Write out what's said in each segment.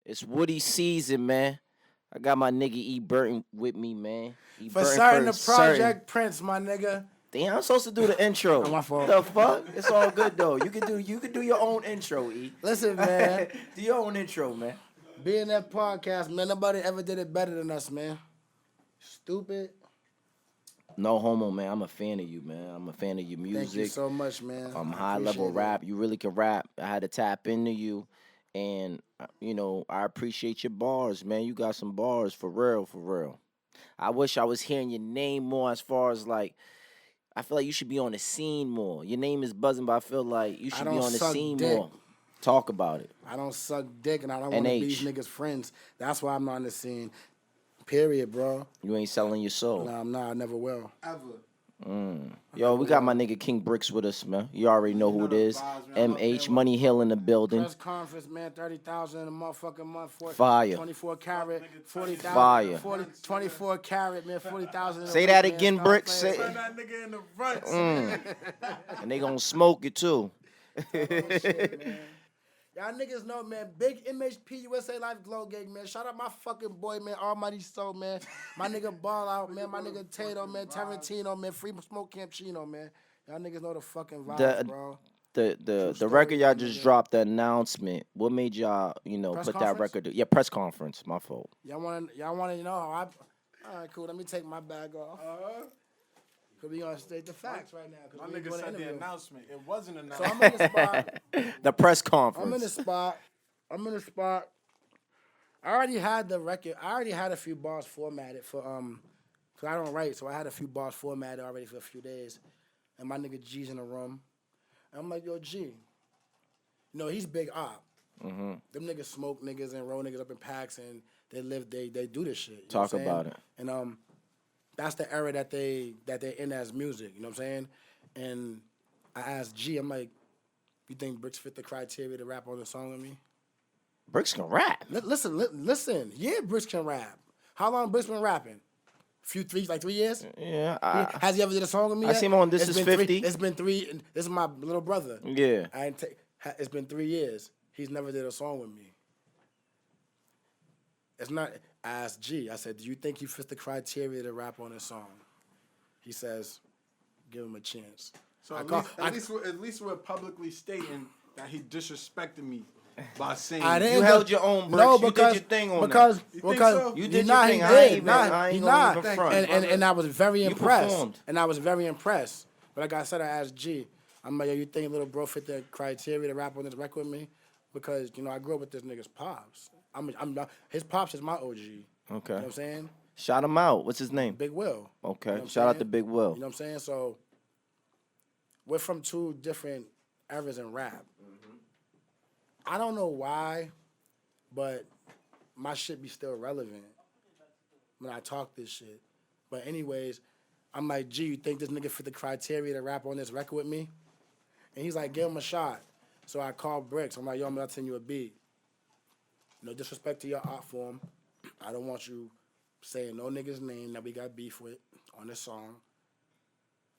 It's Woody season, man. I got my nigga EBurton with me, man. For EBurton certain, the Project Prince, my nigga. Damn, I'm supposed to do the intro. Oh, my fault. The fuck? It's all good though. You can do your own intro, E. Listen, man. Do your own intro, man. BNF podcast, man. Nobody ever did it better than us, man. Stupid. No homo, man. I'm a fan of you, man. I'm a fan of your music. Thank you so much, man. High level rap. You really can rap. I had to tap into you, and I appreciate your bars, man. You got some bars for real, for real. I wish I was hearing your name more. As far as like, I feel like you should be on the scene more. Your name is buzzing, but I feel like you should be on the scene more. Talk about it. I don't suck dick, and I don't want to be these niggas' friends. That's why I'm not on the scene. Period, bro. You ain't selling your soul. Nah, I'm not. I never will. Ever. Yo, we got my nigga King Bricks with us, man. You already know who it is. MH, Money Hill in the building. Press conference, man. 30,000 in a motherfucking month. Fire. 24 carat, 40,000. Fire. 24 carat, man. 40,000. Say that again, Bricks. Say Turn that nigga in the front. And they gonna smoke it too. Shit, man. Y'all niggas know, man. Big MHP USA Life Glow Gang, man. Shout out my fucking boy, man. Almighty Soul, man. My nigga Ball Out, man. My nigga Tato, man. Tarantino, man. Free Smoke Campchino, man. Y'all niggas know the fucking vibes, bro. The record y'all just dropped, the announcement. What made y'all, Press put conference? that record? Yeah, press conference. My fault. Y'all want to know how I... All right, cool. Let me take my bag off. Because we going to state the facts right now. My nigga said the announcement. It wasn't an So announcement. I'm in the spot. The press conference. I'm in the spot. I already had the record. I already had a few bars formatted for cause I don't write, so I had a few bars formatted already for a few days. And my nigga G's in the room. And I'm like, yo, G. He's big op. Mm-hmm. Them niggas smoke niggas and roll niggas up in packs, and they do this shit. Talk about it. And that's the era that they're in as music, you know what I'm saying? And I asked G, I'm like, you think Bricks fit the criteria to rap on the song with me? Bricks can rap. Listen. Yeah, Bricks can rap. How long Bricks been rapping? 3 years? Yeah. Has he ever did a song with me? I seen him on This It's Is been 50. It's been 3. This is my little brother. Yeah. It's been 3 years. He's never did a song with me. It's not. I asked G. I said, do you think he fits the criteria to rap on this song? He says, give him a chance. So at least we're publicly stating that he disrespected me by saying you held your own, Bricks. No, you did your thing on because that. because you did your thing. He I ain't gonna even front. And I was very impressed. Performed. And I was very impressed. But like I said, I asked G. I'm like, yo, you think little bro fit the criteria to rap on this record with me? Because I grew up with this nigga's pops. His pops is my OG. Okay. You know what I'm saying? Shout him out. What's his name? Big Will. Okay. You know what I'm Shout out saying? to Big Will. You know what I'm saying? So we're from 2 different eras in rap. Mm-hmm. I don't know why, but my shit be still relevant when I talk this shit. But anyways, I'm like, G, you think this nigga fit the criteria to rap on this record with me? And he's like, give him a shot. So I called Bricks. I'm like, yo, I'm gonna send you a beat. No disrespect to your art form. I don't want you saying no nigga's name that we got beef with on this song.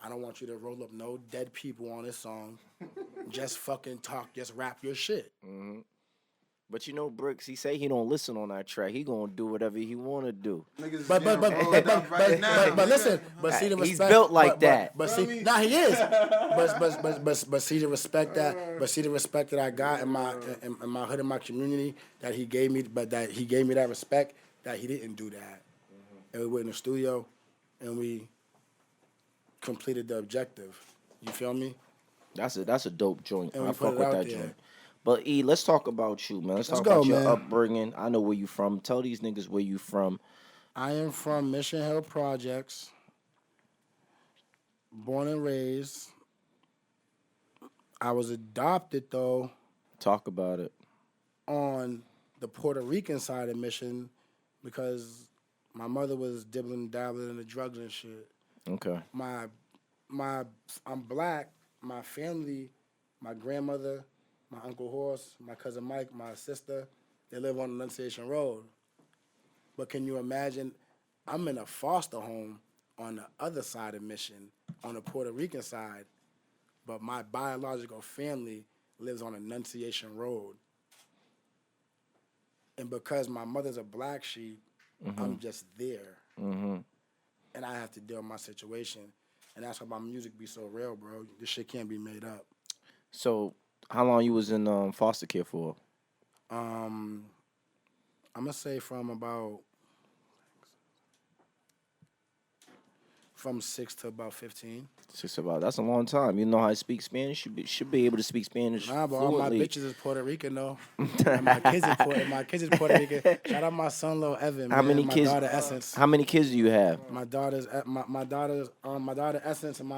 I don't want you to roll up no dead people on this song. Just fucking talk, just rap your shit. Mm-hmm. But Bricks, he say he don't listen on that track. He gonna do whatever he wanna do. But listen, but see the respect. He's built like that. But see, nah, he is. But see the respect that. But see the respect that I got in my hood, in my community, that he gave me. But that he gave me that respect that he didn't do that. Mm-hmm. And we went in the studio, and we completed the objective. You feel me? That's a dope joint. And I fuck with that joint. But E, let's talk about you, man. Let's talk about your upbringing. I know where you from. Tell these niggas where you from. I am from Mission Hill Projects. Born and raised. I was adopted though. Talk about it. On the Puerto Rican side of Mission, because my mother was dabbling in the drugs and shit. Okay. I'm black. My family, my grandmother, my Uncle Horse, my cousin Mike, my sister, they live on Annunciation Road. But can you imagine, I'm in a foster home on the other side of Mission, on the Puerto Rican side, but my biological family lives on Annunciation Road. And because my mother's a black sheep, I'm just there. And I have to deal with my situation. And that's why my music be so real, bro. This shit can't be made up. So, how long you was in foster care for? I'm gonna say from 6 to about 15. That's a long time. You know how to speak Spanish? Should be able to speak Spanish Nah, but all my fluently. bitches is Puerto Rican though. And my kids is Puerto Rican. Shout out my son, Lil Evan. How man. many my kids? daughter Essence. How many kids do you have? My daughter Essence and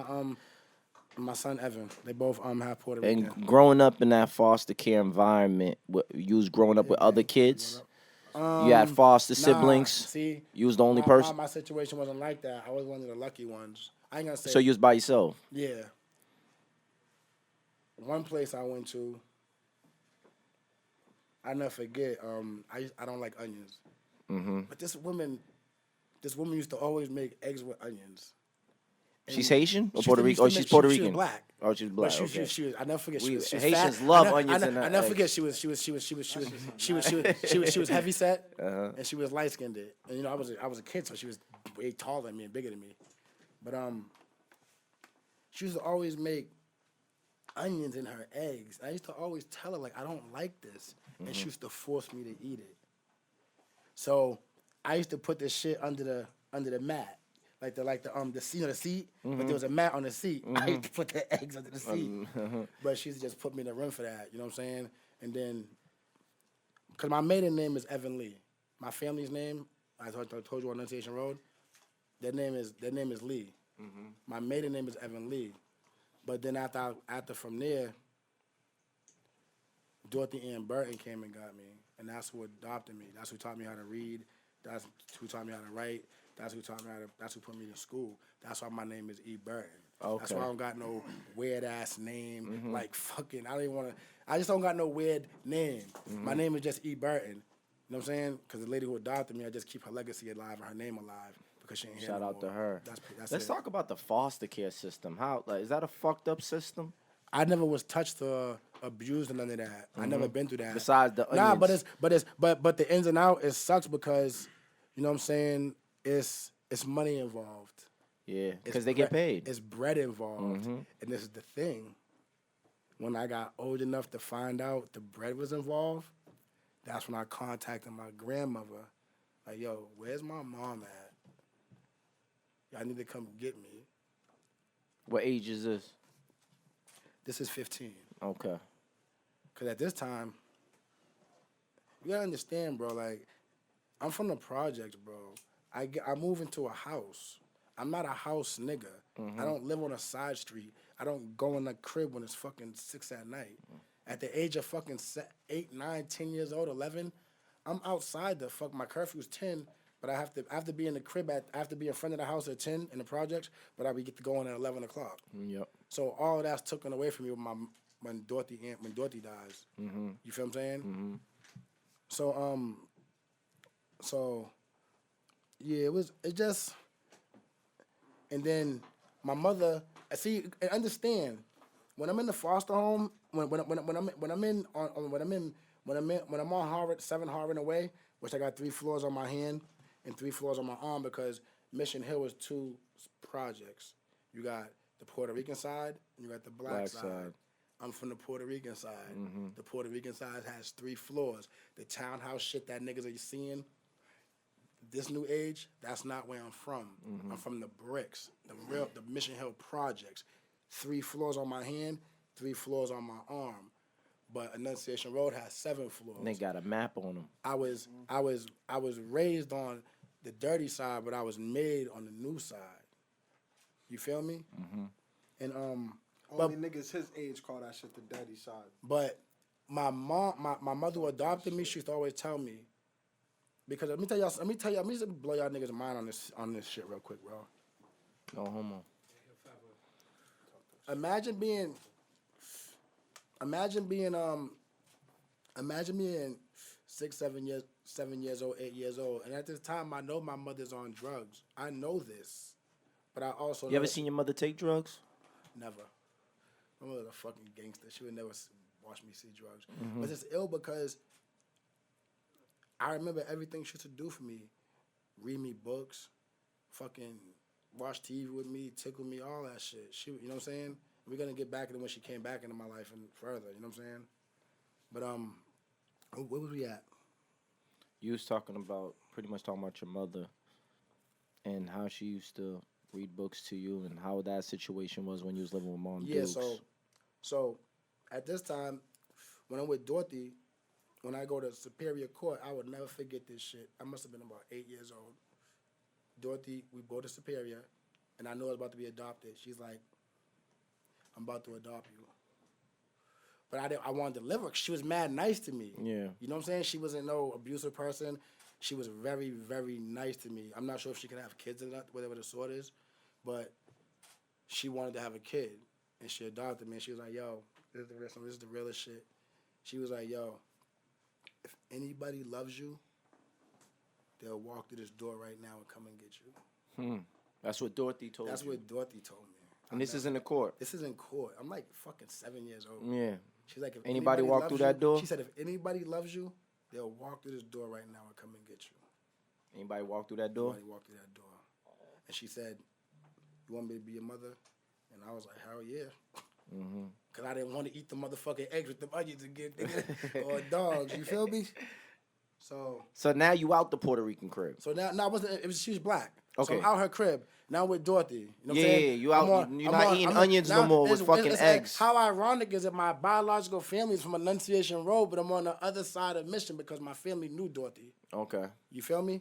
my son Evan. They both have Puerto Rican. And growing up in that foster care environment, you was growing up with other kids. You had foster siblings. See, You was the only person. My situation wasn't like that. I was one of the lucky ones. I ain't gonna say. So you was by yourself. Yeah. One place I went to, I never forget. I don't like onions. But this woman used to always make eggs with onions. And She's Haitian or she Puerto used Rican? to Oh, she's make- Puerto she was Rican. black. Oh, she's black. But Okay. she was. I never forget. She was Haitians fat. love I onions in their never eggs. forget. She was heavy set, and she was light skinned. And you know, I was a kid, so she was way taller than me and bigger than me. But she used to always make onions in her eggs. I used to always tell her like, I don't like this, and she used to force me to eat it. So I used to put this shit under the mat. Like the seat, but there was a mat on the seat. I used to put the eggs under the seat, but she used to just put me in the room for that. You know what I'm saying? And then, cause my maiden name is Evan Lee. My family's name, I told you on Annunciation Road. Their name is Lee. My maiden name is Evan Lee. But then after from there, Dorothy Ann Burton came and got me, and that's who adopted me. That's who taught me how to read. That's who taught me how to write. That's who taught me how to. That's who put me in school. That's why my name is EBurton. Okay. That's why I don't got no weird ass name. Like fucking, I don't even want to. I just don't got no weird name. My name is just EBurton. You know what I'm saying? Because the lady who adopted me, I just keep her legacy alive and her name alive because she ain't here Shout no out to more. her. That's Let's it. talk about the foster care system. How is that a fucked up system? I never was touched or abused or none of that. I never been through that. Besides the Nah, onions. but the ins and out, it sucks because, you know what I'm saying, it's money involved. Yeah, It's because they get paid. It's bread involved. And this is the thing. When I got old enough to find out the bread was involved, that's when I contacted my grandmother. Like, yo, where's my mom at? Y'all need to come get me. What age is this? This is 15. Okay. Because at this time, you gotta understand, bro, like, I'm from the projects, bro. I move into a house. I'm not a house nigga. I don't live on a side street. I don't go in the crib when it's fucking 6 at night. At the age of fucking 8, 9, 10 years old, 11, I'm outside the fuck. My curfew's 10, but I have to be in the crib I have to be in front of the house at 10 in the projects, but I get to go in at 11 o'clock. Yep. So all of that's taken away from me when Dorothy dies. You feel what I'm saying? So yeah, it just, and then my mother. See, and understand, when I'm in the foster home, when I'm on Harvard, 7 Harvard away, which I got 3 floors on my hand and 3 floors on my arm because Mission Hill is 2 projects. You got the Puerto Rican side and you got the black side. I'm from the Puerto Rican side. The Puerto Rican side has 3 floors. The townhouse shit that niggas are seeing, this new age, that's not where I'm from. I'm from the bricks, the Mission Hill projects. 3 floors on my hand, 3 floors on my arm. But Annunciation Road has 7 floors. And they got a map on them. I was raised on the dirty side, but I was made on the new side. You feel me? And Only niggas his age call that shit the dirty side. But my mother who adopted me, she used to always tell me, because let me just blow y'all niggas' mind on this shit real quick, bro. No homo. Imagine being 6, 7 years old, 8 years old, and at this time I know my mother's on drugs. I know this, but I also You ever seen your mother take drugs? Never. My mother's a fucking gangster. She would never watch me see drugs. But it's ill because I remember everything she used to do for me. Read me books, fucking watch TV with me, tickle me, all that shit. She, you know what I'm saying? We're gonna get back to when she came back into my life and further, you know what I'm saying? But where was we at? You was talking about pretty much talking about your mother and how she used to read books to you and how that situation was when you was living with Mom Yeah, Dukes. so at this time, when I'm with Dorothy, when I go to Superior Court, I would never forget this shit. I must have been about 8 years old. Dorothy, we go to Superior, and I know I was about to be adopted. She's like, I'm about to adopt you. But I wanted to live her. She was mad nice to me. Yeah. You know what I'm saying? She wasn't no abusive person. She was very, very nice to me. I'm not sure if she can have kids or not, whatever the sort is, but she wanted to have a kid, and she adopted me. And she was like, yo, this is the realest shit. She was like, yo, if anybody loves you, they'll walk through this door right now and come and get you. That's what Dorothy told That's you. what Dorothy told me. And this is in the court. This is in court. I'm like fucking 7 years old. Yeah. She's like, if Anybody walk loves through you, that door? She said, if anybody loves you, they'll walk through this door right now and come and get you. Anybody walk through that door? Anybody walk through that door. And she said, you want me to be your mother? And I was like, hell yeah. Because I didn't want to eat the motherfucking eggs with the onions again, or dogs. You feel me? So now you out the Puerto Rican crib. So now I wasn't. She was black. Okay. So I'm out her crib now with Dorothy. You know what I'm Yeah, saying? you out. You're not eating onions no more with fucking eggs. How ironic is it? My biological family is from Annunciation Road, but I'm on the other side of Mission because my family knew Dorothy. Okay. You feel me?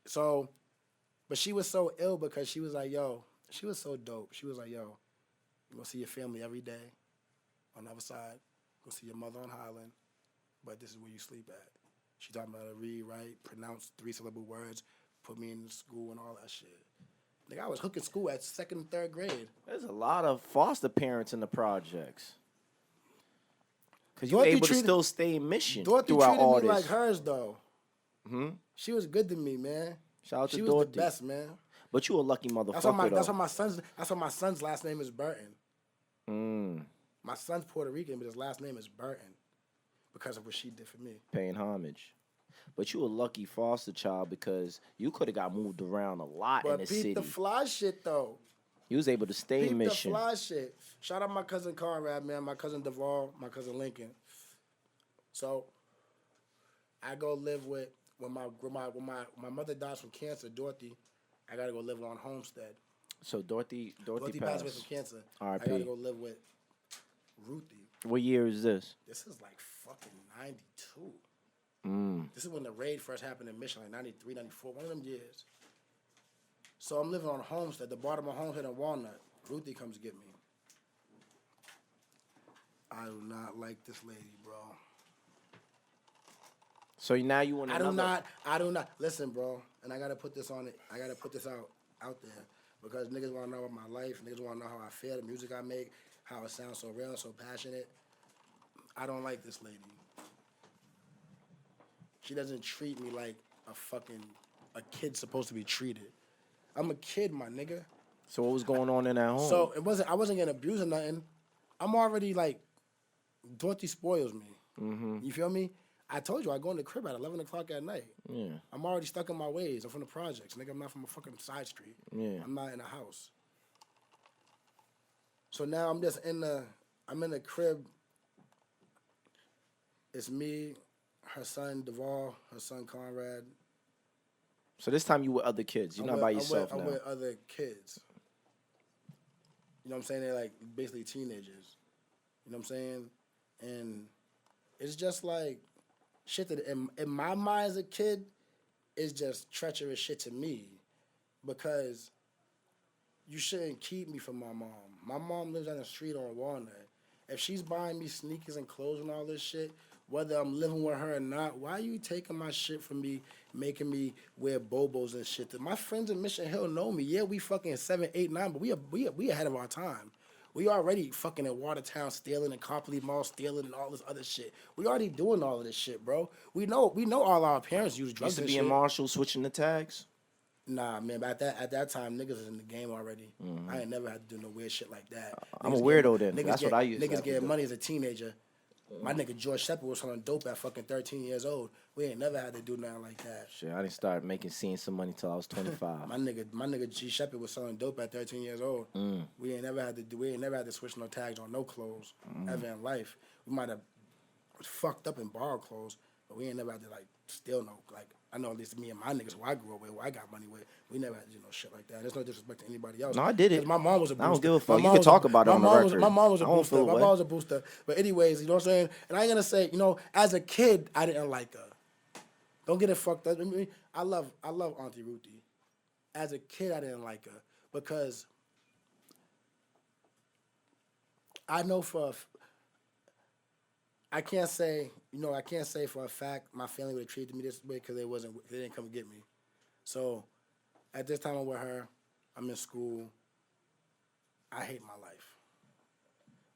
So, but she was so ill because she was like, yo, she was so dope. She was like, yo, you gonna see your family every day on the other side. Go see your mother on Highland, but this is where you sleep at. She taught me how to read, write, pronounce 3-syllable words, put me in school and all that shit. Nigga, I was hooking school at 2nd and 3rd grade. There's a lot of foster parents in the projects. Because you're Dorothy able to treated- still stay in Mission Dorothy throughout treated all me this. like hers, though. She was good to me, man. Shout out to she Dorothy. was the best, man. But you a lucky motherfucker, That's though. why my son's last name is Burton. Mm, My son's Puerto Rican, but his last name is Burton because of what she did for me. paying homage. But you a lucky foster child because you could have got moved around a lot in But the peep city. the fly shit, though. You was able to stay Peep in the Mission. fly shit. Shout out my cousin Conrad, man. My cousin Duvall, my cousin Lincoln. So I go live with when my mother dies from cancer, Dorothy. I gotta go live on Homestead. So Dorothy Dorothy passed away from cancer. R.I.P. I gotta go live with Ruthie. What year is this? This is like fucking 92. Mm. This is when the raid first happened in Mission, like 93, 94, one of them years. So I'm living on Homestead, the bottom of Homestead and Walnut. Ruthie comes to get me. I do not like this lady, bro. So now you want another... I do not. Listen, bro, and I gotta put this on it. I gotta put this out there because niggas wanna know about my life. Niggas wanna know how I feel, the music I make, how it sounds so real, so passionate. I don't like this lady. She doesn't treat me like a kid's supposed to be treated. I'm a kid, my nigga. So what was going on in that home? So I wasn't getting abused or nothing. I'm already like, Dorothy spoils me. Mm-hmm. You feel me? I told you I go in the crib at 11 o'clock at night. Yeah. I'm already stuck in my ways. I'm from the projects, nigga. I'm not from a fucking side street. Yeah. I'm not in a house. So now I'm in the crib. It's me, her son Duvall, her son Conrad. So this time you with other kids. You're not by yourself now. I'm with other kids. You know what I'm saying? They're like basically teenagers. You know what I'm saying? And it's just like shit that in my mind as a kid is just treacherous shit to me because you shouldn't keep me from my mom. My mom lives on the street on Walnut. If she's buying me sneakers and clothes and all this shit, whether I'm living with her or not, why are you taking my shit from me, making me wear bobos and shit? My friends in Mission Hill know me. Yeah, we fucking 7, 8, 9, but we ahead of our time. We already fucking in Watertown stealing and Copley Mall stealing and all this other shit. We already doing all of this shit, bro. We know all our parents use drugs Used to and be shit. in Marshall switching the tags. Nah, man, but at that time, niggas was in the game already. I ain't never had to do no weird shit like that. I'm a Niggas weirdo get- then. That's what I used to Niggas have to get do. money as a teenager. My nigga George Shepard was selling dope at fucking 13 years old. We ain't never had to do nothing like that. Shit, I didn't start seeing some money till I was 25. My nigga G Shepard was selling dope at 13 years old. We ain't never had to switch no tags on no clothes ever in life. We might have fucked up and borrowed clothes, but we ain't never had to like steal no like. I know at least me and my niggas who I grew up with, who I got money with, we never had to do no shit like that. There's no disrespect to anybody else. No, I did it. 'Cause my mom was a booster. I don't give a fuck. My You mom can was talk a- about it my on the mom was- record. My mom was a I don't booster. feel My away. mom was a booster. But anyways, you know what I'm saying? And I ain't gonna say, you know, as a kid, I didn't like her. Don't get it fucked up. I love Auntie Ruthie. As a kid, I didn't like her because I know I can't say for a fact my family would have treated me this way because they didn't come get me. So at this time I'm with her, I'm in school. I hate my life.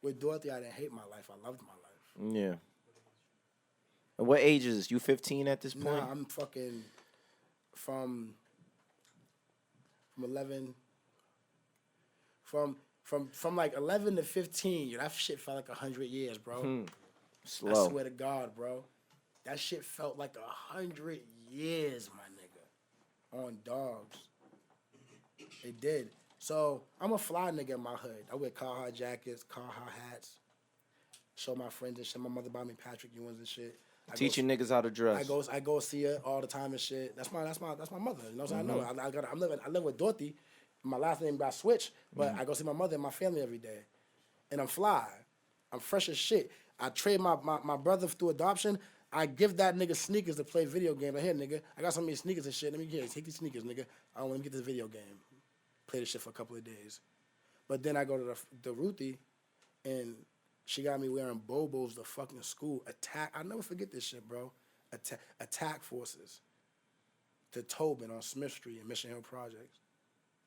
With Dorothy, I didn't hate my life. I loved my life. Yeah. And what age is this? You 15 at this point? Nah, I'm fucking from 11. From like 11 to 15, that shit felt like 100 years, bro. Slow. I swear to God, bro. That shit felt like 100 years, my nigga. On dogs. It did. So, I'm a fly nigga in my hood. I wear Carhartt jackets, Carhartt hats. Show my friends and shit. My mother buy me Patrick Ewins and shit. Teaching niggas how to dress. I go see her all the time and shit. That's my mother. You know what I'm saying? I know. I live with Dorothy. My last name got switched, but I go see my mother and my family every day. And I'm fly. I'm fresh as shit. I trade my brother through adoption. I give that nigga sneakers to play video games. Like, here, nigga, I got some of these sneakers and shit. Let me take these sneakers, nigga. I don't want to get this video game. Play this shit for a couple of days. But then I go to the Ruthie, and she got me wearing Bobos to fucking school. I'll never forget this shit, bro. Attack forces. To Tobin on Smith Street in Mission Hill Projects.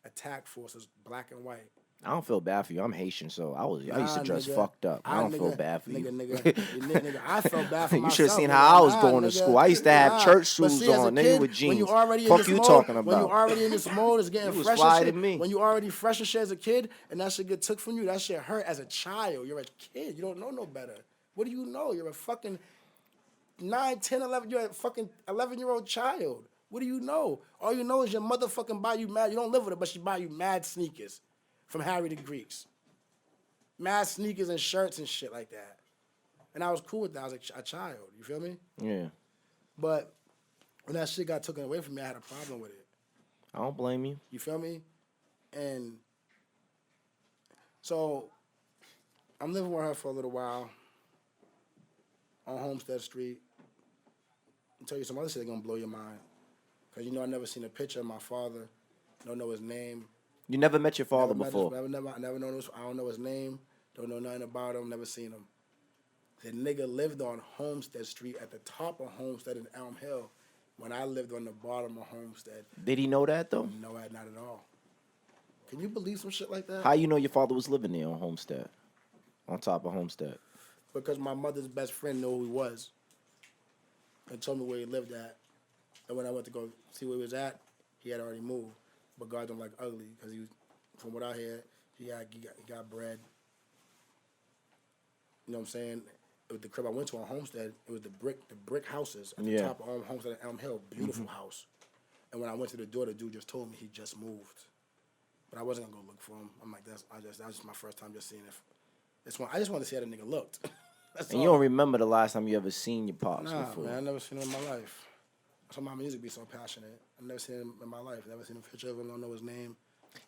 Attack forces, black and white. I don't feel bad for you. I'm Haitian, so I used to dress nigga. fucked up. I don't feel bad for you. Nigga, I felt bad for You myself. should have seen nigga. how I was Nah, going to nigga. school. I used to have church But shoes see, as a on, nigga, kid, with when jeans. you already in Fuck this you mode, talking about? When you already in this mode, it's getting You was fresh fly and to shit. me. When you already fresh and shit as a kid, and that shit get took from you, that shit hurt as a child. You're a kid. You don't know no better. What do you know? You're a fucking 9, 10, 11. You're a fucking 11-year-old child. What do you know? All you know is your motherfucking buy you mad. You don't live with her, but she buy you mad sneakers from Harry the Greeks. Mad sneakers and shirts and shit like that. And I was cool with that. I was a child. You feel me? Yeah. But when that shit got taken away from me, I had a problem with it. I don't blame you. You feel me? And so I'm living with her for a little while on Homestead Street. I'll tell you some other shit that's gonna blow your mind. Cause I never seen a picture of my father. Don't know his name. You never met your father Never met before. I never known his. I don't know his name. Don't know nothing about him. Never seen him. The nigga lived on Homestead Street at the top of Homestead in Elm Hill when I lived on the bottom of Homestead. Did he know that, though? No, not at all. Can you believe some shit like that? How you know your father was living there on Homestead? On top of Homestead? Because my mother's best friend knew who he was and told me where he lived at. And when I went to go see where he was at, he had already moved. But God don't like ugly because he was, from what I hear, he got bread. You know what I'm saying? It was the crib I went to on Homestead. It was the brick houses at the top of Homestead at Elm Hill. Beautiful house. And when I went to the door, the dude just told me he just moved. But I wasn't gonna go look for him. I'm like, that was just my first time just seeing it. I just want to see how the nigga looked. That's And all. you don't remember the last time you ever seen your pops Nah, before? man, I never seen him in my life. That's why my music be so passionate. I never seen him in my life. Never seen a picture of him. Don't know his name.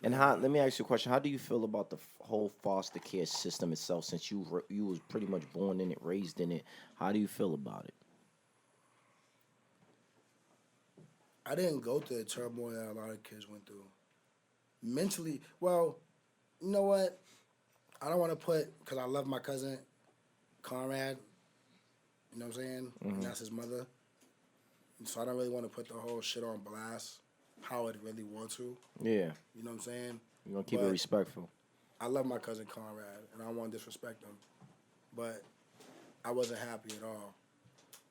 And let me ask you a question. How do you feel about the whole foster care system itself? Since you was pretty much born in it, raised in it, how do you feel about it? I didn't go through the turmoil that a lot of kids went through. Mentally, well, you know what? I don't want to put, because I love my cousin, Conrad, you know what I'm saying? And that's his mother. And so I don't really want to put the whole shit on blast, how it really want to. Yeah. You know what I'm saying? You're going to keep it respectful. I love my cousin Conrad, and I don't want to disrespect him. But I wasn't happy at all.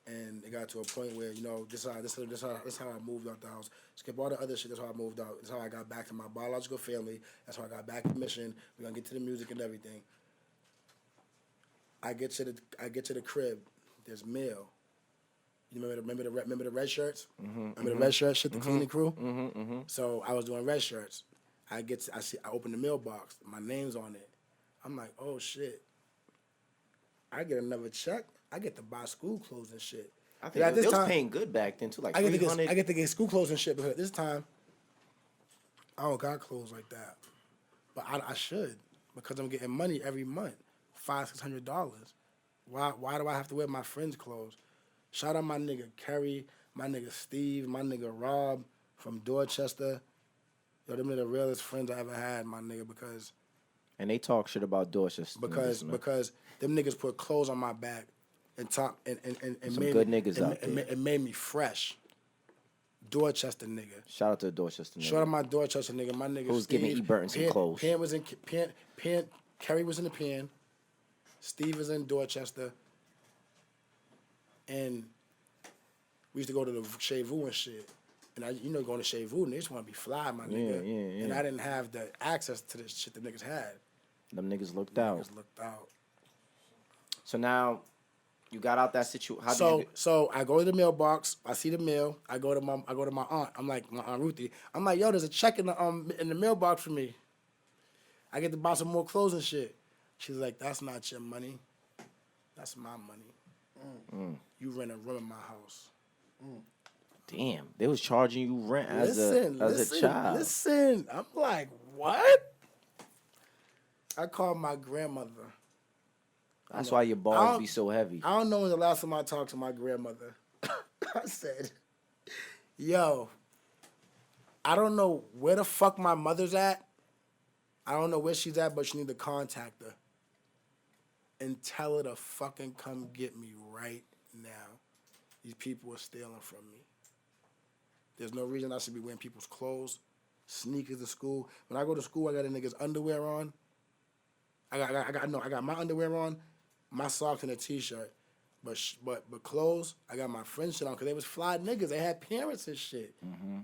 And it got to a point where, this is how I moved out the house. Skip all the other shit, that's how I moved out. That's how I got back to my biological family. That's how I got back to Mission. We're going to get to the music and everything. I get to the crib. There's mail. You remember the red shirts? Remember the red shirt shit, the cleaning crew? So I was doing red shirts. I open the mailbox. My name's on it. I'm like, oh shit. I get another check. I get to buy school clothes and shit. I think it was paying good back then too, like $300. I get to get school clothes and shit, because this time I don't got clothes like that. But I should, because I'm getting money every month, $500-$600. Why do I have to wear my friends' clothes? Shout out my nigga Kerry, my nigga Steve, my nigga Rob from Dorchester. Yo, them are the realest friends I ever had, my nigga, because And they talk shit about Dorchester. because them niggas put clothes on my back and talk and Some made good me, niggas out there. It made me fresh. Dorchester nigga. Shout out to the Dorchester nigga. Shout out my Dorchester nigga. My nigga Who's giving EBurton some clothes. Kerry was in the pen. Steve was in Dorchester. And we used to go to the Chez Vu and shit. And going to Chez Vu, and they just want to be fly, my nigga. Yeah. And I didn't have the access to the shit the niggas had. Them niggas looked out. Niggas looked out. So now, you got out that situation. So I go to the mailbox. I see the mail. I go to my aunt. I'm like, my aunt Ruthie. I'm like, yo, there's a check in the mailbox for me. I get to buy some more clothes and shit. She's like, that's not your money. That's my money. You rent a room in my house. Damn, they was charging you rent as a child. Listen, I'm like, what? I called my grandmother. That's why your balls be so heavy. I don't know when the last time I talked to my grandmother. I said, yo, I don't know where the fuck my mother's at. I don't know where she's at, but you need to contact her. And tell her to fucking come get me right now. These people are stealing from me. There's no reason I should be wearing people's clothes, sneakers to school. When I go to school, I got a nigga's underwear on. I got my underwear on, my socks and a t-shirt. But clothes, I got my friends shit on, because they was fly niggas. They had parents and shit.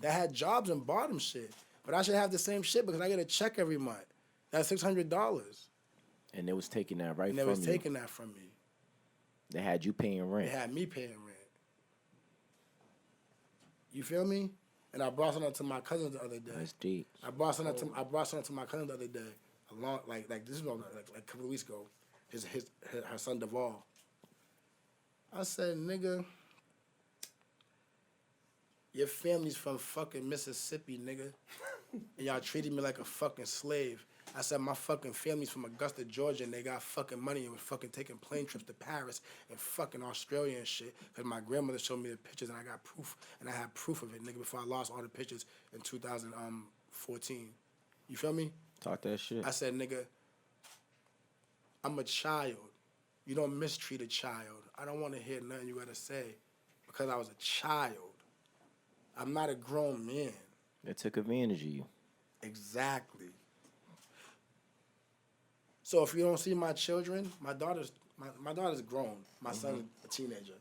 They had jobs and bought them shit. But I should have the same shit because I get a check every month. That's $600. And they was taking that right from you. And they was taking that from me. They had you paying rent. They had me paying rent. You feel me? And I brought something to my cousin the other day. That's deep. I brought something to my cousin the other day. Like this is like a couple of weeks ago. Her son Duvall. I said, nigga, your family's from fucking Mississippi, nigga. And y'all treated me like a fucking slave. I said, my fucking family's from Augusta, Georgia, and they got fucking money and was fucking taking plane trips to Paris and fucking Australia and shit. Because my grandmother showed me the pictures and I got proof. And I had proof of it, nigga, before I lost all the pictures in 2014. You feel me? Talk that shit. I said, nigga, I'm a child. You don't mistreat a child. I don't want to hear nothing you gotta say because I was a child. I'm not a grown man. They took advantage of you. Exactly. So if you don't see my children, my daughter's grown. My son's a teenager.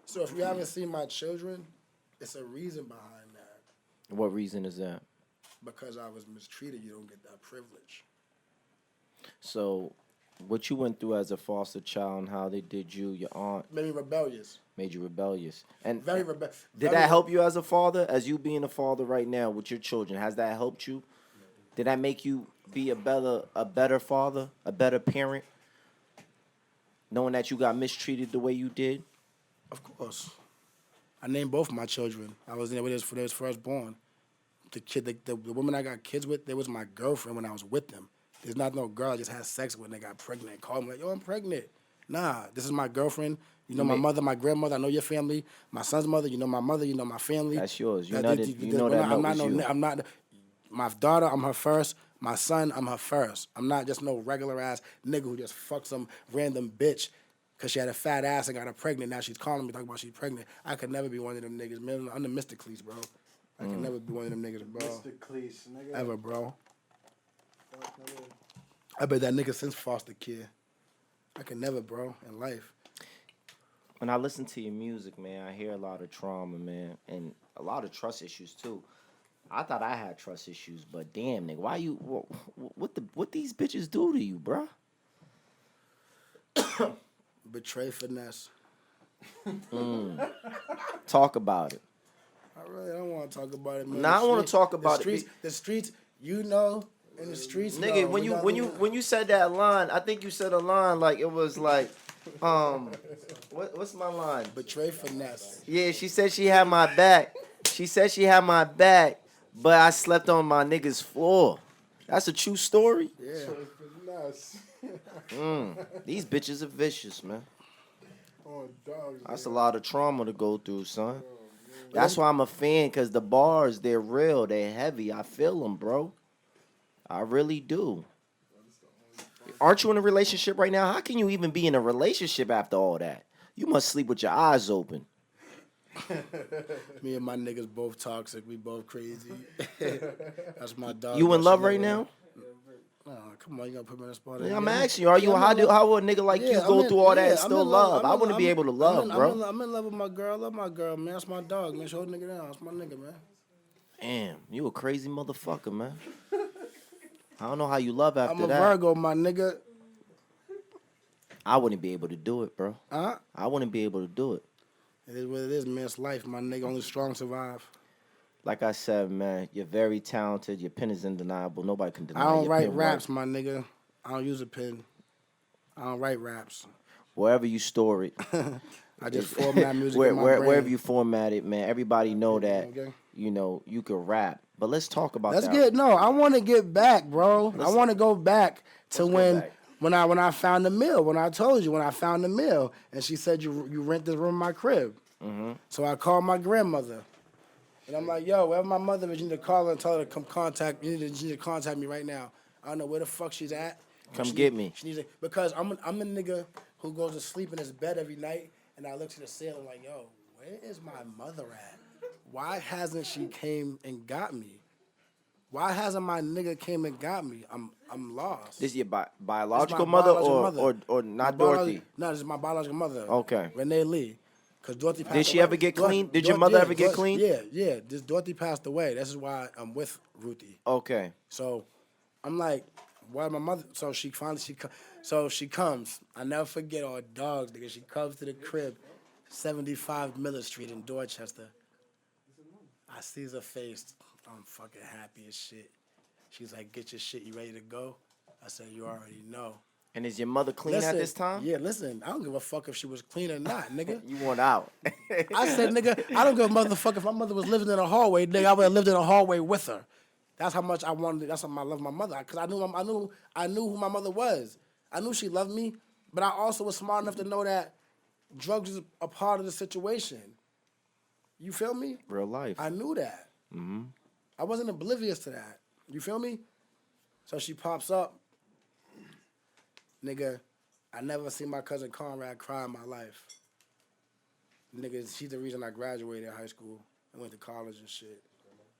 So if you haven't seen my children, it's a reason behind that. What reason is that? Because I was mistreated, you don't get that privilege. So, what you went through as a foster child and how they did you, your aunt, Made me rebellious. made you rebellious. And Very rebellious. did that help you as a father? As you being a father right now with your children, has that helped you? Did that make you be a better father, a better parent, knowing that you got mistreated the way you did? Of course. I named both my children. I was there when they was first born. The woman I got kids with, they was my girlfriend when I was with them. There's not no girl I just had sex with and they got pregnant and called me like, yo, I'm pregnant. Nah, this is my girlfriend. You know my mother, my grandmother, I know your family. My son's mother, you know my mother, you know my family. That's yours. You That- know that- that you know that I'm note not was you. I'm not my daughter, I'm her first. My son, I'm her first. I'm not just no regular ass nigga who just fucks some random bitch because she had a fat ass and got her pregnant. Now she's calling me talking about she's pregnant. I could never be one of them niggas, man. I'm the Mr. Cleese, bro. I could never be one of them niggas, bro. Mr. Cleese, nigga. Ever, bro. I bet that nigga since foster kid. I could never, bro, in life. When I listen to your music, man, I hear a lot of trauma, man, and a lot of trust issues too. I thought I had trust issues, but damn, nigga, what these bitches do to you, bruh? Betray finesse. Talk about it. I really don't want to talk about it, man. Nah, I want to talk The about streets, it. the streets, you know, in the streets, Nigga, know, when you said that line, I think you said a line like it was like, what's my line? Betray finesse. Yeah, she said she had my back. She said she had my back, but I slept on my nigga's floor. That's a true story. Yeah. Finesse. These bitches are vicious, man. Oh, dogs. That's a lot of trauma to go through, son. That's why I'm a fan, because the bars, they're real, they're heavy. I feel them, bro. I really do. Aren't you in a relationship right now? How can you even be in a relationship after all that? You must sleep with your eyes open. Me and my niggas both toxic. We both crazy. That's my dog. You in love right now? Oh, come on, you gonna put me on the spot? Yeah, I'm asking you, how would a nigga like you go through all that and still love? I wouldn't be able to love, bro. I'm in love with my girl. I love my girl, man. That's my dog, man. Show the nigga down. That's my nigga, man. Damn, you a crazy motherfucker, man. I don't know how you love after I'm a that. Virgo, my nigga. I wouldn't be able to do it, bro. Huh? I wouldn't be able to do it. It is what it is, man. It's life, my nigga. Only strong survive. Like I said, man, you're very talented. Your pen is undeniable. Nobody can deny I don't your write pen raps, work. my nigga. I don't use a pen. I don't write raps. Wherever you store it. I just format music in my brain. Wherever you format it, man, everybody know that, Okay. you know, you can rap. But let's talk about that. I want to get back, bro. I want to go back to Let's go when I found the mill, when I told you, when I found the mill, and she said, you rent this room in my crib. Mm-hmm. So I called my grandmother. And I'm like, yo, wherever my mother is, you need to call her and tell her to come contact me. You need to contact me right now. I don't know where the fuck she's at. Come get me. She needs to, because I'm a nigga who goes to sleep in his bed every night, and I look to the ceiling like, yo, where is my mother at? Why hasn't she came and got me? Why hasn't my nigga came and got me? I'm lost. This is your This biological is my mother, biological or not Dorothy? No, this is my biological mother. Okay. Renee Lee. Because Dorothy passed Did she away. ever get clean? Did your mother ever get clean? Yeah. This Dorothy passed away. This is why I'm with Ruthie. Okay. So I'm like, why my mother? So she comes. I never forget all dogs, nigga. She comes to the crib, 75 Miller Street in Dorchester. I sees her face. I'm fucking happy as shit. She's like, get your shit. You ready to go? I said, you already know. And is your mother clean at this time? Yeah, listen. I don't give a fuck if she was clean or not, nigga. You want out. I said, nigga, I don't give a motherfucker if my mother was living in a hallway, nigga. I would have lived in a hallway with her. That's how much I wanted. That's how much I love my mother. Cause I knew who my mother was. I knew she loved me, but I also was smart enough to know that drugs is a part of the situation. You feel me? Real life. I knew that. Mm-hmm. I wasn't oblivious to that. You feel me? So she pops up. Nigga, I never seen my cousin Conrad cry in my life. Nigga, she's the reason I graduated high school. I went to college and shit.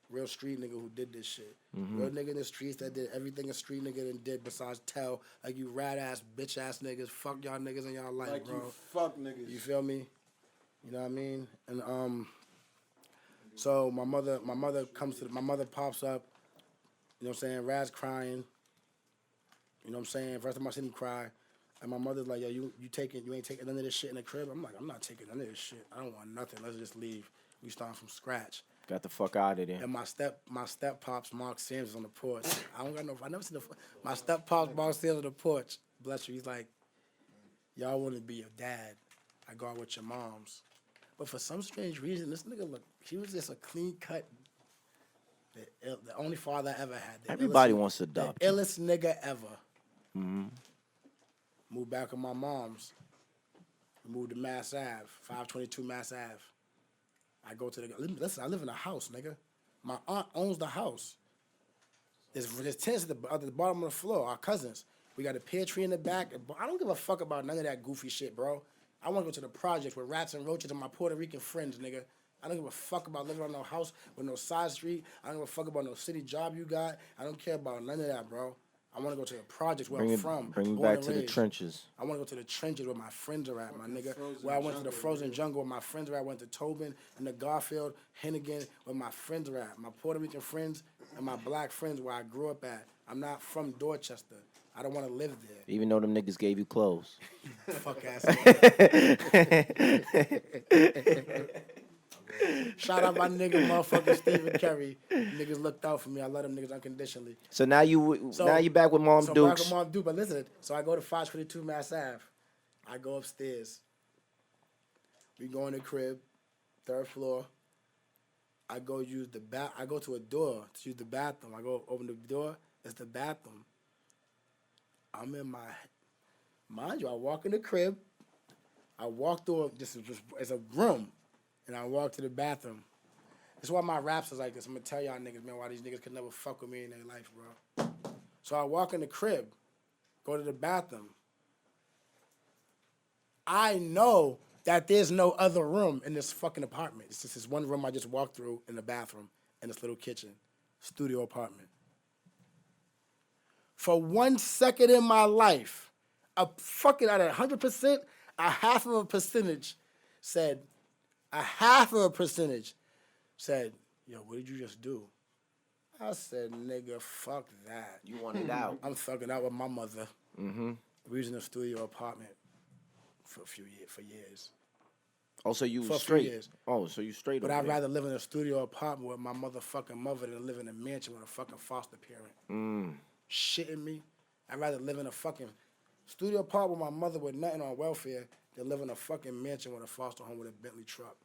Real street nigga who did this shit. Mm-hmm. Real nigga in the streets that did everything a street nigga done did besides tell, like you rat ass, bitch ass niggas, fuck y'all niggas in y'all life, Like bro. you fuck niggas. You feel me? You know what I mean? And so my mother pops up, you know what I'm saying, Rad's crying. You know what I'm saying? First time I seen him cry. And my mother's like, yo, you ain't taking none of this shit in the crib? I'm like, I'm not taking none of this shit. I don't want nothing. Let's just leave. We start from scratch. Got the fuck out of there. And my step pops Mark Sims on the porch. I never seen my step pops Mark Sims on the porch. Bless you. He's like, y'all want to be your dad. I go out with your moms. But for some strange reason, this nigga he was just a clean cut. The only father I ever had. Everybody wants to adopt. The illest nigga ever. Mm-hmm. Moved back with my mom's. We moved to Mass Ave, 522 Mass Ave. I go to listen, I live in a house, nigga. My aunt owns the house. There's tents at the bottom of the floor, our cousins. We got a pear tree in the back. I don't give a fuck about none of that goofy shit, bro. I want to go to the projects with rats and roaches and my Puerto Rican friends, nigga. I don't give a fuck about living on no house with no side street. I don't give a fuck about no city job you got. I don't care about none of that, bro. I want to go to the projects where I'm from. Bring me born back and to the raised. trenches. I want to go to the trenches where my friends are at, my nigga. Where I went to the frozen jungle where my friends are at. I went to Tobin and the Garfield, Hennigan, where my friends are at. My Puerto Rican friends and my black friends where I grew up at. I'm not from Dorchester. I don't want to live there. Even though them niggas gave you clothes. Fuck ass. Shout out my nigga, motherfucking Stephen Curry. Niggas looked out for me. I love them niggas unconditionally. So now you back with Mom So Dukes. back with Mom Duke, but listen. So I go to 522 Mass Ave. I go upstairs. We go in the crib, 3rd floor. I go use the I go to a door to use the bathroom. I go open the door. It's the bathroom. I'm in mind you, I walk in the crib. I walk through it's a room, and I walk to the bathroom. That's why my raps is like this. I'm gonna tell y'all niggas, man, why these niggas could never fuck with me in their life, bro. So I walk in the crib, go to the bathroom. I know that there's no other room in this fucking apartment. It's just this one room I just walked through in the bathroom and this little kitchen, studio apartment. For 1 second in my life, a fucking out of 100%, a half of a percentage said, yo, what did you just do? I said, nigga, fuck that. You want it out. I'm thugging out with my mother. Mm-hmm. We was in a studio apartment for years. Oh, so you For a few straight. years. Oh, so you straight. But over I'd there. rather live in a studio apartment with my motherfucking mother than live in a mansion with a fucking foster parent. Shitting me? I'd rather live in a fucking studio apartment with my mother with nothing on welfare than live in a fucking mansion with a foster home with a Bentley truck.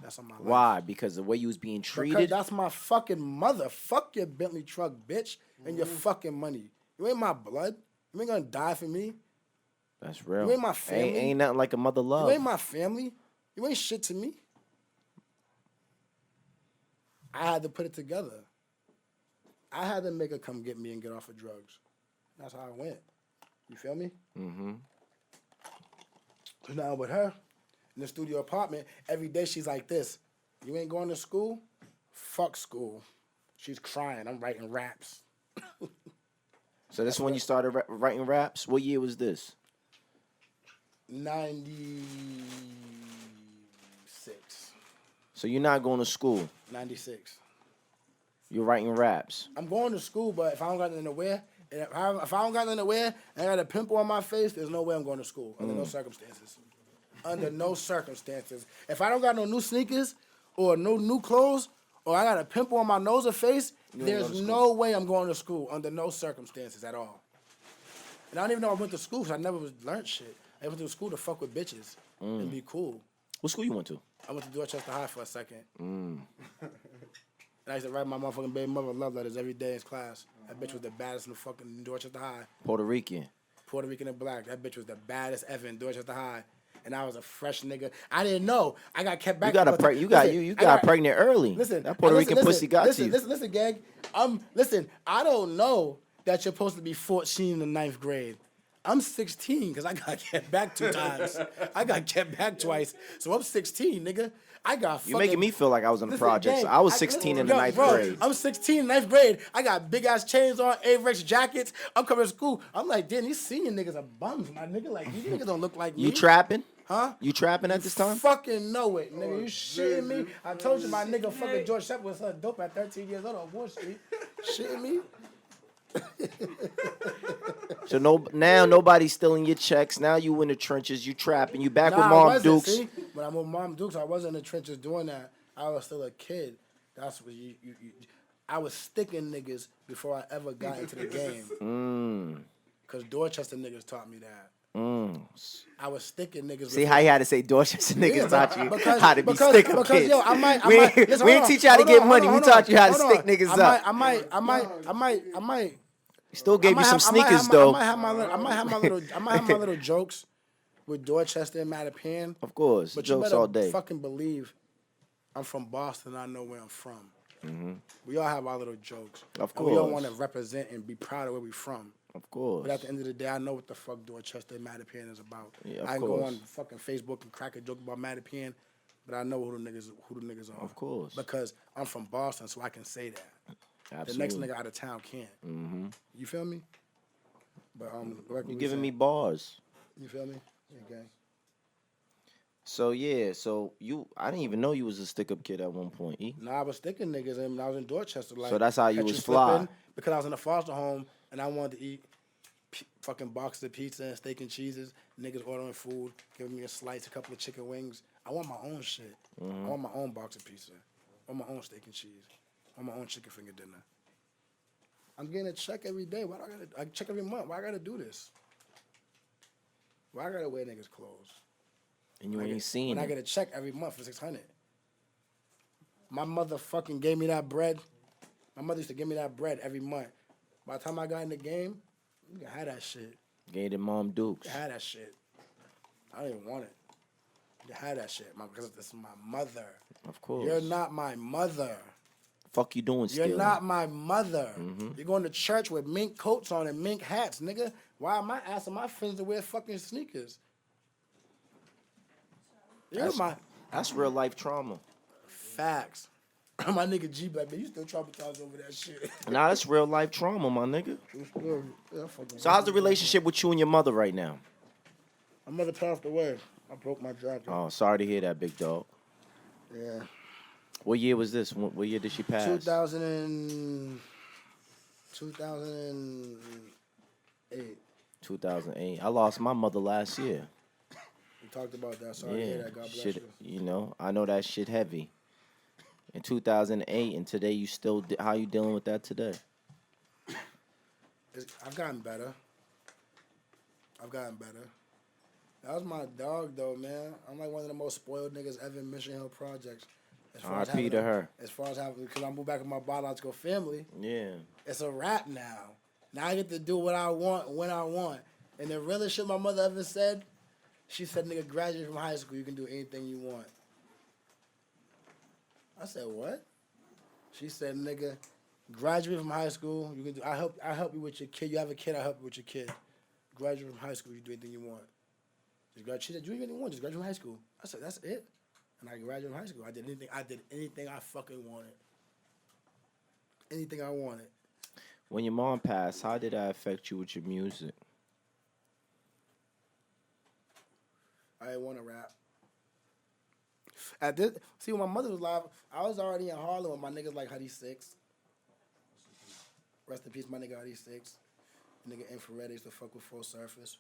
That's on my life. Why? Because the way you was being Because treated. that's my fucking mother. Fuck your Bentley truck, bitch, and your fucking money. You ain't my blood. You ain't gonna die for me. That's real. You ain't my family. Ain't nothing like a mother love. You ain't my family. You ain't shit to me. I had to put it together. I had to make her come get me and get off of drugs. That's how I went. You feel me? Mm-hmm. So now with her, in the studio apartment, every day she's like this. You ain't going to school? Fuck school. She's crying. I'm writing raps. So this is when you started writing raps? What year was this? 96. So you're not going to school. 96. You're writing raps. I'm going to school, but if I don't got nothing to wear, and if I don't got nothing to wear and I got a pimple on my face, there's no way I'm going to school. Under no circumstances. Under no circumstances. If I don't got no new sneakers or no new clothes or I got a pimple on my nose or face, there's no way I'm going to school under no circumstances at all. And I don't even know I went to school because I never learned shit. I went to school to fuck with bitches and be cool. What school you went to? I went to Dorchester High for a second. And I used to write my motherfucking baby mother love letters every day in class. That bitch was the baddest in the fucking Dorchester High. Puerto Rican. Puerto Rican and black. That bitch was the baddest ever in Dorchester High. And I was a fresh nigga. I didn't know. I got kept back. You got pregnant early. Listen, that Puerto Rican pussy got listen, you. Listen, gang. Listen, I don't know that you're supposed to be 14 in the 9th grade. I'm 16 because I got kept back 2 times. I got kept back twice. So I'm 16, nigga. I got fucking... You're making me feel like I was in the Listen, projects. gang, I was 16 in the 9th grade. I'm 16 in 9th grade. I got big-ass chains on, Averex jackets. I'm coming to school. I'm like, damn, these senior niggas are bums, my nigga. Like, these niggas don't look like me. You trapping? Huh? You trapping at this time? Fucking know it, nigga. You shitting me? I told you my nigga fucking George Shepard was so dope at 13 years old on Wall Street. Shitting me? So now nobody's stealing your checks. Now you in the trenches. You trapping. You back with I Mom wasn't, Dukes. see? When I'm with Mom Dukes, I wasn't in the trenches doing that. I was still a kid. That's what you I was sticking niggas before I ever got into the game. Because Dorchester niggas taught me that. I was sticking niggas. See how you had to say Dorchester niggas taught you how to be because, sticker because, kids. Yo, I might, we listen, ain't teach you how to get money. We taught you how to stick niggas up. I might. Still gave you some sneakers though. I might have my little jokes with Dorchester and Mattapan. Of course, but jokes you better all day. fucking believe I'm from Boston. I know where I'm from. We all have our little jokes. Of and we all course. want to represent and be proud of where we from. Of course. But at the end of the day, I know what the fuck Dorchester and Mattapan is about. Yeah, of I can course. go on fucking Facebook and crack a joke about Mattapan, but I know who the niggas are. Of course. Because I'm from Boston, so I can say that. Absolutely. The next nigga out of town can't. You feel me? But you giving me bars. You feel me? Yeah, gang. So yeah, I didn't even know you was a stick up kid at one point. E? No, I was sticking niggas and I was in Dorchester. Like, So that's how you catch was slipping fly. because I was in a foster home and I wanted to eat fucking boxes of pizza and steak and cheeses. Niggas ordering food, giving me a slice, a couple of chicken wings. I want my own shit. I want my own box of pizza. I want my own steak and cheese. I want my own chicken finger dinner. I'm getting a check every day. Why do I check every month? Why I gotta do this? Why I gotta wear niggas' clothes? And you ain't seen when I it. get a check every month for $600. My mother fucking gave me that bread. My mother used to give me that bread every month. By the time I got in the game, you can have that shit. Gave it Mom Dukes. You can have that shit. I don't even want it. You can have that shit, because this is my mother. Of course. You're not my mother. Fuck you doing still? You're not my mother. You're going to church with mink coats on and mink hats, nigga. Why am I asking my friends to wear fucking sneakers? That's real life trauma. Facts. My nigga G Black, man, you still traumatized over that shit. Nah, that's real life trauma, my nigga. True story. Yeah, So how's the relationship with you and your mother right now? My mother passed away. I broke my jacket. Oh, sorry to hear that, big dog. Yeah. What year was this? What year did she pass? 2008. 2008. I lost my mother last year. We talked about that. Sorry to hear that. God bless shit, you. you know, I know that shit heavy. In 2008 and today, you still, how you dealing with that today? I've gotten better. That was my dog, though, man. I'm like one of the most spoiled niggas ever in Mission Hill Projects. R.I.P. to her. As far as having, because I moved back with my biological family. Yeah. It's a wrap now. Now I get to do what I want when I want. And the realest shit my mother ever said, she said, nigga, graduate from high school, you can do anything you want. I said, what? She said, nigga, graduate from high school, you can do. I help you with your kid. You have a kid, I help you with your kid. Graduate from high school, you do anything you want. She said, do anything you want, just graduate from high school. I said, that's it. And I graduated from high school. I did anything I fucking wanted. Anything I wanted. When your mom passed, how did that affect you with your music? I didn't want to rap. See, when my mother was alive, I was already in Harlem with my niggas like Huddy Six. Rest in peace, my nigga Huddy Six. Nigga Infrared used to fuck with Full Surface.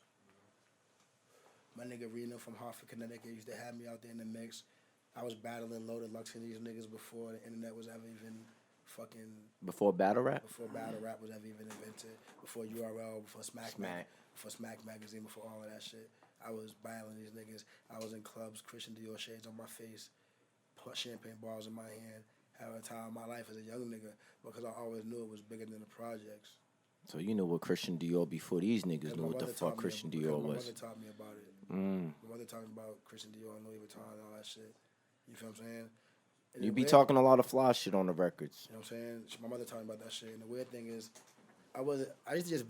My nigga Reno from Hartford, Connecticut used to have me out there in the mix. I was battling Loaded Lux and these niggas before the internet was ever even fucking... Before battle rap? Before battle rap was ever even invented. Before URL, before Smack. Before Smack Magazine, before all of that shit. I was battling these niggas. I was in clubs, Christian Dior shades on my face, champagne bars in my hand, having a time of my life as a young nigga because I always knew it was bigger than the projects. So you knew what Christian Dior before these niggas knew what the fuck Christian Dior was. My mother taught me about it. My mother taught me about Christian Dior and Louis Vuitton and all that shit. You feel what I'm saying? And You be talking a lot of fly shit on the records. You know what I'm saying? My mother taught me about that shit. And the weird thing is, I used to just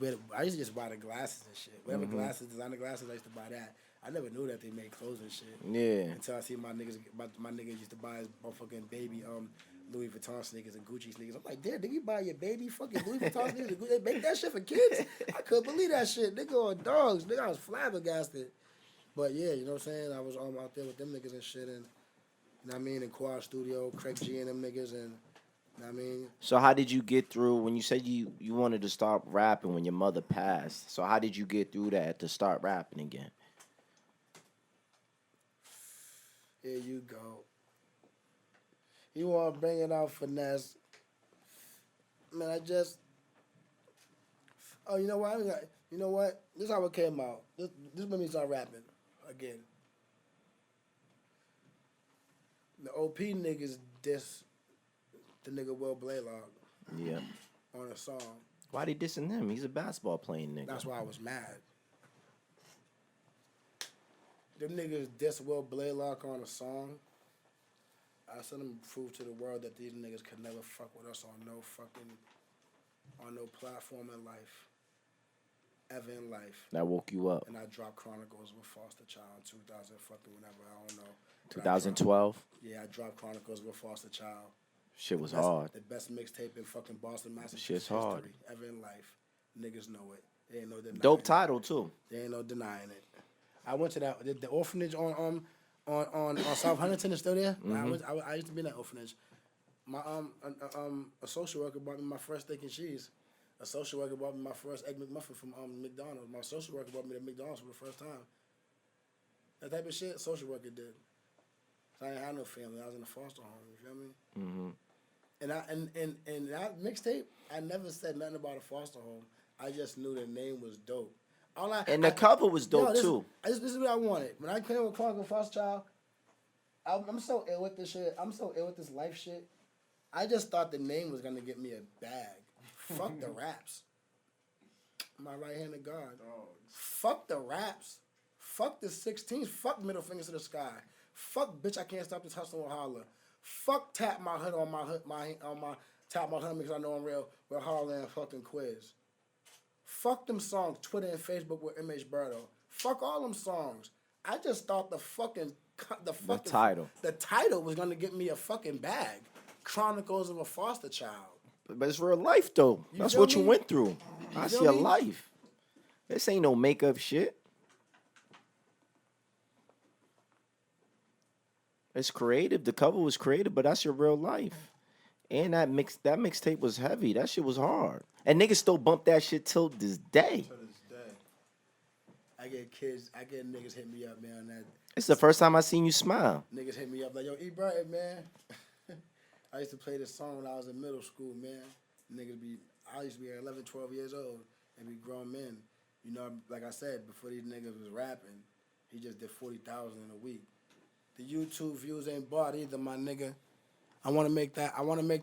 buy the glasses and shit. Whatever glasses, designer glasses, I used to buy that. I never knew that they made clothes and shit. Yeah. Until I see my niggas used to buy his motherfucking baby Louis Vuitton sneakers and Gucci sneakers. I'm like, damn, did you buy your baby fucking Louis Vuitton sneakers? They make that shit for kids? I couldn't believe that shit. Nigga on dogs. Nigga, I was flabbergasted. But yeah, you know what I'm saying? I was out there with them niggas and shit, and you know what I mean, in Quad Studio, Craig G and them niggas, and you know what I mean? So how did you get through when you said you wanted to start rapping when your mother passed? So how did you get through that to start rapping again? Here you go. You want to bring it out finesse. Man, oh, you know what? You know what? This is how it came out. This made me start rapping again. The OP niggas diss the nigga Will Blaylock. Yeah. On a song. Why they dissing him? He's a basketball playing nigga. That's why I was mad. Them niggas diss Will Blaylock on a song. I sent them prove to the world that these niggas could never fuck with us on no platform in life. Ever in life. That woke you up. And I dropped Chronicles with Foster Child in 2000 fucking whatever, I don't know. 2012? Yeah, I dropped Chronicles with Foster Child. Shit was hard. The best mixtape in fucking Boston, Massachusetts Shit's hard. history ever in life. Niggas know it. There ain't no denying Dope it. title too. There ain't no denying it. I went to the orphanage on South Huntington is still there. I used to be in that orphanage. My a social worker bought me my first steak and cheese. A social worker bought me my first Egg McMuffin from McDonald's. My social worker bought me the McDonald's for the first time. That type of shit, social worker did. So I didn't have no family. I was in a foster home. You feel me? Mm-hmm. And that mixtape, I never said nothing about a foster home. I just knew the name was dope. And the cover was dope too. This is what I wanted. When I came with Chronicle Foster Child, I'm so ill with this shit. I'm so ill with this life shit. I just thought the name was gonna get me a bag. Fuck the raps. My right-handed guard. Fuck the raps. Fuck the 16s. Fuck middle fingers to the sky. Fuck bitch, I can't stop this hustle or holler. Fuck tap my hood on my tap my hood because I know I'm real with Harlan and fucking Quiz. Fuck them songs, Twitter and Facebook with EBurton. Fuck all them songs. I just thought the title was gonna get me a fucking bag. Chronicles of a Foster Child. But it's real life though. That's what you went through. That's your life. This ain't no makeup shit. It's creative. The cover was creative, but that's your real life. And that mixtape was heavy. That shit was hard. And niggas still bump that shit till this day. I get niggas hit me up, man. It's the first time I seen you smile. Niggas hit me up like, yo, EBurton, man. I used to play this song when I was in middle school, man. I used to be 11, 12 years old and be grown men. You know, like I said, before these niggas was rapping, he just did 40,000 in a week. The YouTube views ain't bought either, my nigga. I want to make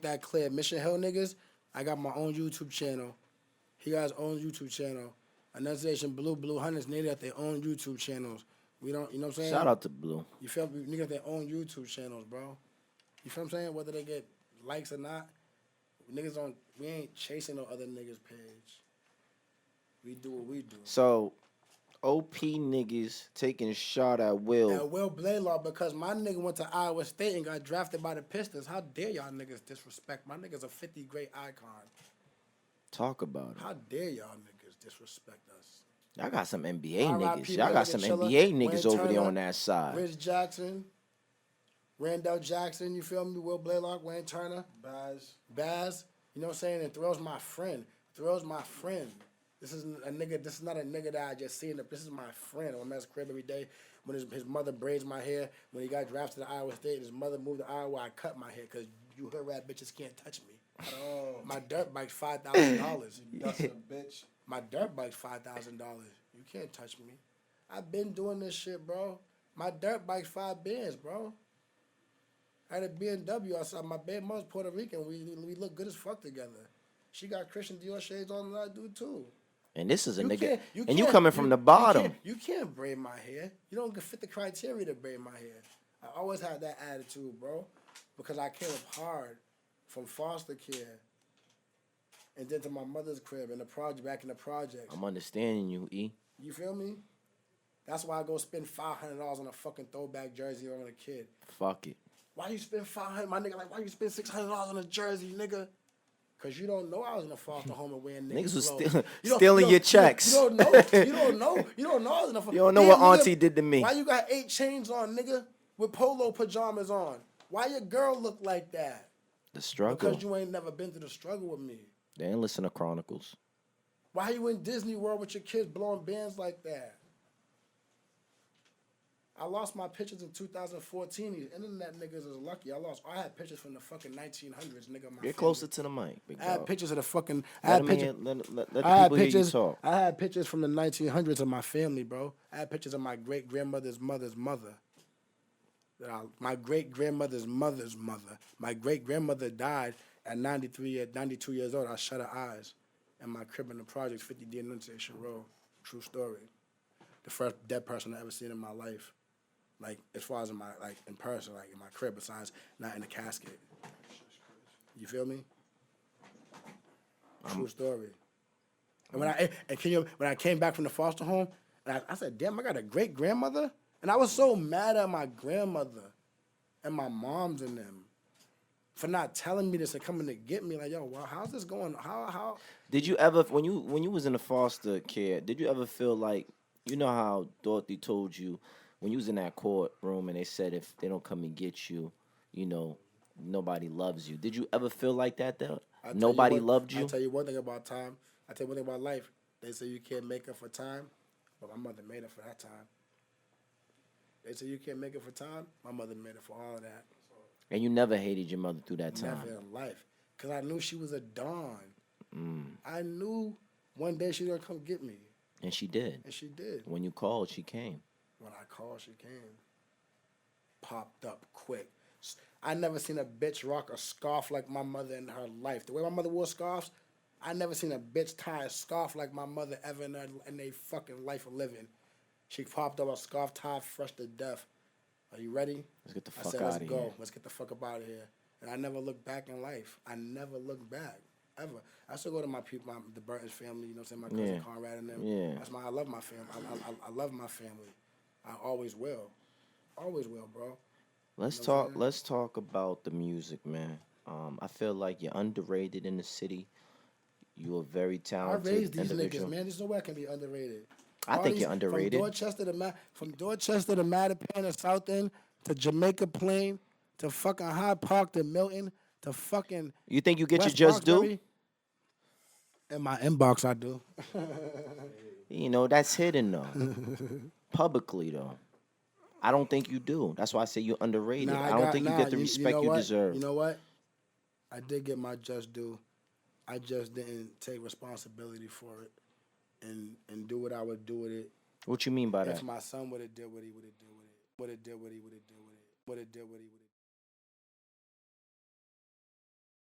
that clear. Mission Hill niggas, I got my own YouTube channel. He got his own YouTube channel. Annunciation Blue Hunters, niggas got their own YouTube channels. We don't, you know what I'm saying? Shout out to Blue. You feel me? Niggas got their own YouTube channels, bro. You feel what I'm saying? Whether they get likes or not, we ain't chasing no other niggas' page. We do what we do. So, OP niggas taking a shot at Will. At Will Blaylock, because my nigga went to Iowa State and got drafted by the Pistons. How dare y'all niggas disrespect? My nigga's a 50 great icon. Talk about it. How dare y'all niggas disrespect us? Y'all got some NBA R.I.P. niggas. Y'all got some NBA niggas over there on that side. Rich Jackson, Randall Jackson, you feel me? Will Blaylock, Wayne Turner. Baz. You know what I'm saying? And Thrill's my friend. This is not a nigga that I just seen. This is my friend. I'm at his crib every day. When his mother braids my hair, when he got drafted to Iowa State, his mother moved to Iowa, I cut my hair because you hood rat bitches can't touch me. My dirt bike's $5,000. That's a bitch. My dirt bike's $5,000. You can't touch me. I've been doing this shit, bro. My dirt bike's $5,000, bro. I had a BMW outside. My baby mom's Puerto Rican. We look good as fuck together. She got Christian Dior shades on, and I do too. And this is a nigga. You And you coming from the bottom. You can't braid my hair. You don't fit the criteria to braid my hair. I always had that attitude, bro, because I came up hard from foster care and then to my mother's crib in the project, back in the projects. I'm understanding you, E. You feel me? That's why I go spend $500 on a fucking throwback jersey on a kid. Fuck it. Why you spend $500? My nigga, like, why you spend $600 on a jersey, nigga? Cause you don't know I was in a foster home and wearing niggas was stealing your checks. You don't know I was in a foster. You don't know what auntie did to me. Why you got 8 chains on, nigga, with polo pajamas on? Why your girl look like that? The struggle. Because you ain't never been through the struggle with me. They ain't listen to Chronicles. Why you in Disney World with your kids blowing bands like that? I lost my pictures in 2014. These internet niggas is lucky. I had pictures from the fucking 1900s, nigga. Get closer to the mic, big dog. I had pictures of the fucking. Let the people hear you talk. I had pictures from the 1900s of my family, bro. I had pictures of my great grandmother's mother's mother. My great grandmother's mother's mother. My great grandmother died at 92 years old. I shut her eyes in my crib in the projects, 50D Annunciation Road. True story. The first dead person I ever seen in my life. Like, as far as in person, like in my crib, besides not in the casket. You feel me? True story. And when I came back from the foster home, and I said, damn, I got a great grandmother? And I was so mad at my grandmother and my moms and them for not telling me this and coming to get me. Like, yo, well, how's this going? How? Did you ever, when you was in the foster care, did you ever feel like, you know how Dorothy told you, when you was in that courtroom and they said if they don't come and get you, you know, nobody loves you. Did you ever feel like that though? Nobody loved I you? tell you one thing about time. I tell you one thing about life. They say you can't make it for time, but my mother made it for that time. They say you can't make it for time. My mother made it for all of that. And you never hated your mother through that time. Never in life. Because I knew she was a dawn. Mm. I knew one day she was going to come get me. And she did. And she did. When you called, she came. When I called, she came. Popped up quick. I never seen a bitch rock a scarf like my mother in her life. The way my mother wore scarves, I never seen a bitch tie a scarf like my mother ever in their fucking life of living. She popped up a scarf tied fresh to death. Are you ready? Let's get the I fuck said, out let's of go. here. Let's get the fuck up out of here. And I never looked back in life. I never looked back. Ever. I still go to my people, the Burton family, you know what I'm saying? My cousin Yeah. Conrad and them. Yeah. That's why I love my family. I love my family. I always will. Always will, bro. Let's You know what I'm talk. saying? Let's talk about the music, man. I feel like you're underrated in the city. You're a very I talented raised these individual. niggas, man. There's no way I can be underrated. I All think these, you're underrated. From Dorchester to Mattapan to South End to Jamaica Plain to fucking Hyde Park to Milton to fucking You think you get West your just due? Roxbury. In my inbox, I do. You know, that's hidden though. Publicly though. I don't think you do. That's why I say you're underrated. Nah, I don't think you get the respect know you what? deserve. You know what? I did get my just due. I just didn't take responsibility for it and do what I would do with it. What you mean by that? If my son would have did what he would have did with it, would have did what he would have did with it, would have did what he would.